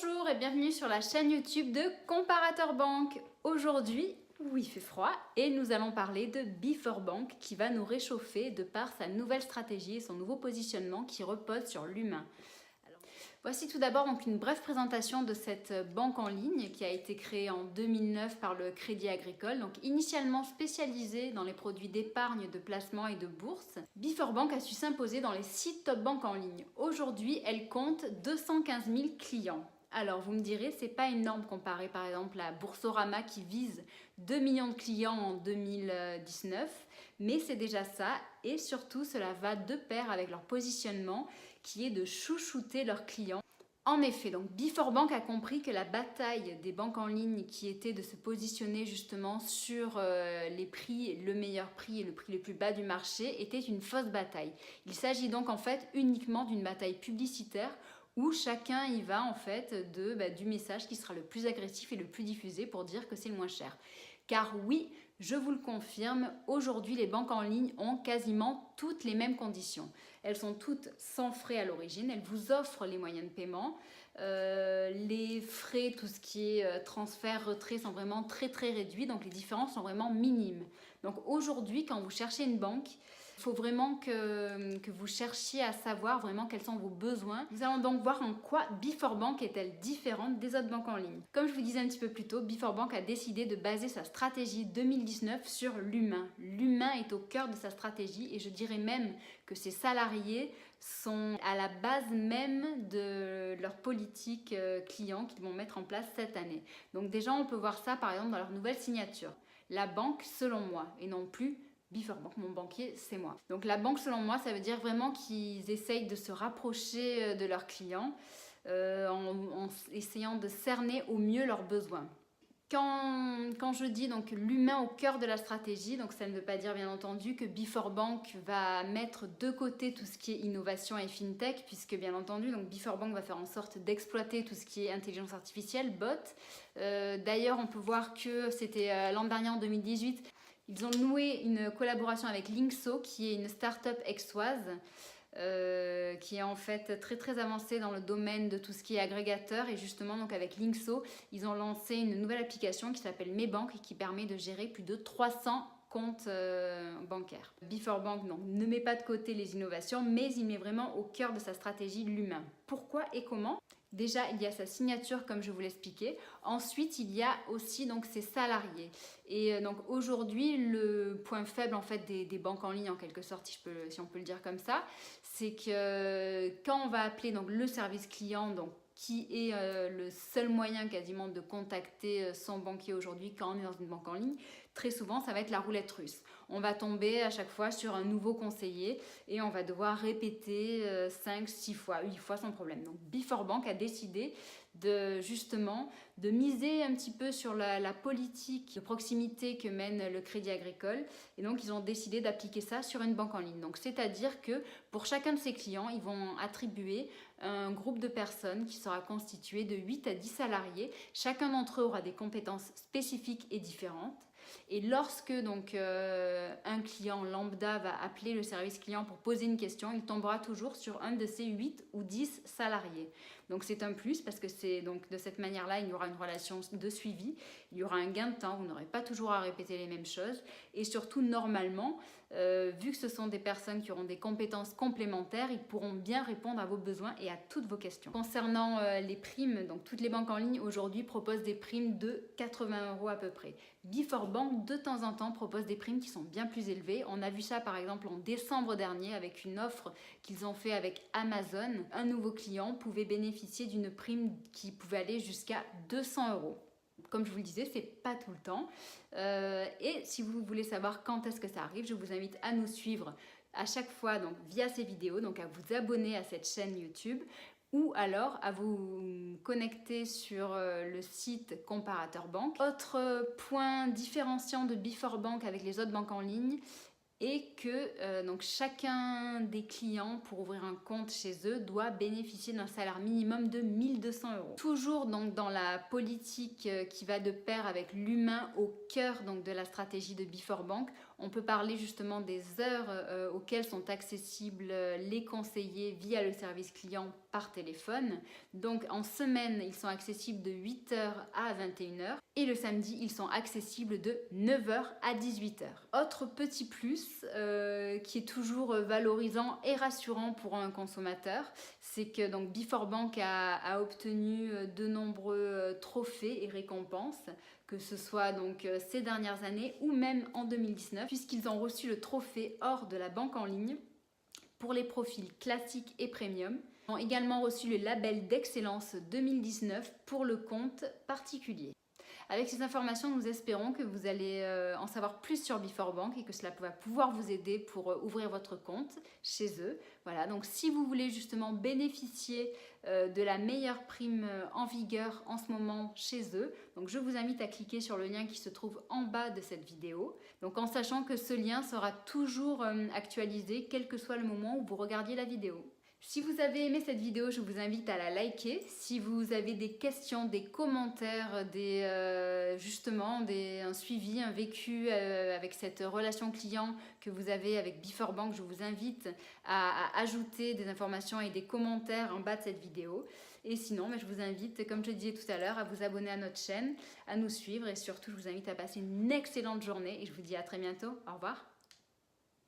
Bonjour et bienvenue sur la chaîne YouTube de Comparateur Banque. Aujourd'hui, oui, il fait froid et nous allons parler de Before Bank qui va nous réchauffer de par sa nouvelle stratégie et son nouveau positionnement qui repose sur l'humain. Voici tout d'abord donc une brève présentation de cette banque en ligne qui a été créée en 2009 par le Crédit Agricole, donc initialement spécialisée dans les produits d'épargne, de placement et de bourse. Before Bank a su s'imposer dans les 6 top banques en ligne. Aujourd'hui, elle compte 215 000 clients. Alors vous me direz, c'est pas énorme comparé par exemple à Boursorama qui vise 2 millions de clients en 2019, mais c'est déjà ça et surtout cela va de pair avec leur positionnement qui est de chouchouter leurs clients. En effet, donc Before Bank a compris que la bataille des banques en ligne qui était de se positionner justement sur les prix, le meilleur prix et le prix le plus bas du marché était une fausse bataille. Il s'agit donc en fait uniquement d'une bataille publicitaire où chacun y va en fait du message qui sera le plus agressif et le plus diffusé pour dire que c'est le moins cher. Car oui, je vous le confirme, aujourd'hui les banques en ligne ont quasiment toutes les mêmes conditions. Elles sont toutes sans frais à l'origine, elles vous offrent les moyens de paiement. Les frais, tout ce qui est transfert, retrait sont vraiment très réduits, donc les différences sont vraiment minimes. Donc aujourd'hui, quand vous cherchez une banque, il faut vraiment que vous cherchiez à savoir vraiment quels sont vos besoins. Nous allons donc voir en quoi Before Bank est-elle différente des autres banques en ligne. Comme je vous disais un petit peu plus tôt, Before Bank a décidé de baser sa stratégie 2019 sur l'humain. L'humain est au cœur de sa stratégie et je dirais même que ses salariés sont à la base même de leur politique client qu'ils vont mettre en place cette année. Donc déjà, on peut voir ça par exemple dans leur nouvelle signature. La banque selon moi et non plus Before Bank, mon banquier, c'est moi. Donc la banque, selon moi, ça veut dire vraiment qu'ils essayent de se rapprocher de leurs clients en essayant de cerner au mieux leurs besoins. Quand je dis donc l'humain au cœur de la stratégie, donc ça ne veut pas dire bien entendu que Before Bank va mettre de côté tout ce qui est innovation et fintech, puisque bien entendu donc Before Bank va faire en sorte d'exploiter tout ce qui est intelligence artificielle, bot. D'ailleurs, on peut voir que c'était l'an dernier en 2018. Ils ont noué une collaboration avec Linkso, qui est une start-up aixoise, qui est en fait très avancée dans le domaine de tout ce qui est agrégateur. Et justement, donc avec Linkso, ils ont lancé une nouvelle application qui s'appelle Mebank et qui permet de gérer plus de 300 comptes bancaires. Before Bank donc, ne met pas de côté les innovations, mais il met vraiment au cœur de sa stratégie l'humain. Pourquoi et comment ? Déjà, il y a sa signature, comme je vous l'expliquais. Ensuite, il y a aussi donc ses salariés. Et donc aujourd'hui, le point faible en fait des banques en ligne, en quelque sorte, si on peut le dire comme ça, c'est que quand on va appeler donc le service client, donc qui est le seul moyen quasiment de contacter son banquier aujourd'hui quand on est dans une banque en ligne, très souvent ça va être la roulette russe. On va tomber à chaque fois sur un nouveau conseiller et on va devoir répéter 5, 6 fois, 8 fois sans problème. Donc Before Bank a décidé justement de miser un petit peu sur la politique de proximité que mène le Crédit Agricole et donc ils ont décidé d'appliquer ça sur une banque en ligne. Donc c'est-à-dire que pour chacun de ses clients, ils vont attribuer un groupe de personnes qui sera constitué de 8 à 10 salariés. Chacun d'entre eux aura des compétences spécifiques et différentes. Et lorsque donc un client lambda va appeler le service client pour poser une question, il tombera toujours sur un de ces 8 ou 10 salariés. Donc c'est un plus parce que c'est donc de cette manière-là, il y aura une relation de suivi, il y aura un gain de temps, vous n'aurez pas toujours à répéter les mêmes choses et surtout normalement, vu que ce sont des personnes qui auront des compétences complémentaires, ils pourront bien répondre à vos besoins et à toutes vos questions. Concernant les primes, donc toutes les banques en ligne aujourd'hui proposent des primes de 80 € à peu près. Before Bank de temps en temps propose des primes qui sont bien plus élevées. On a vu ça par exemple en décembre dernier avec une offre qu'ils ont fait avec Amazon. Un nouveau client pouvait bénéficier d'une prime qui pouvait aller jusqu'à 200 €. Comme je vous le disais, c'est pas tout le temps. Et si vous voulez savoir quand est-ce que ça arrive, je vous invite à nous suivre à chaque fois donc via ces vidéos, donc à vous abonner à cette chaîne YouTube ou alors à vous connecter sur le site Comparateur Banque. Autre point différenciant de Before Bank avec les autres banques en ligne est que donc chacun des clients pour ouvrir un compte chez eux doit bénéficier d'un salaire minimum de 1 200 €. Toujours donc dans la politique qui va de pair avec l'humain au cœur donc de la stratégie de Before Bank, On peut parler justement des heures auxquelles sont accessibles les conseillers via le service client par téléphone. Donc en semaine, ils sont accessibles de 8h à 21h et le samedi, ils sont accessibles de 9h à 18h. Autre petit plus qui est toujours valorisant et rassurant pour un consommateur, c'est que donc BeForBank a obtenu de nombreux trophées et récompenses, que ce soit donc ces dernières années ou même en 2019, puisqu'ils ont reçu le trophée or de la banque en ligne pour les profils classiques et premium. Ils ont également reçu le label d'excellence 2019 pour le compte particulier. Avec ces informations, nous espérons que vous allez en savoir plus sur BeForBank et que cela va pouvoir vous aider pour ouvrir votre compte chez eux. Voilà, donc si vous voulez justement bénéficier de la meilleure prime en vigueur en ce moment chez eux, donc je vous invite à cliquer sur le lien qui se trouve en bas de cette vidéo. Donc en sachant que ce lien sera toujours actualisé quel que soit le moment où vous regardiez la vidéo. Si vous avez aimé cette vidéo, je vous invite à la liker. Si vous avez des questions, des commentaires, un suivi, un vécu avec cette relation client que vous avez avec BeForBank, je vous invite à ajouter des informations et des commentaires en bas de cette vidéo. Et sinon, je vous invite, comme je disais tout à l'heure, à vous abonner à notre chaîne, à nous suivre et surtout, je vous invite à passer une excellente journée et je vous dis à très bientôt. Au revoir.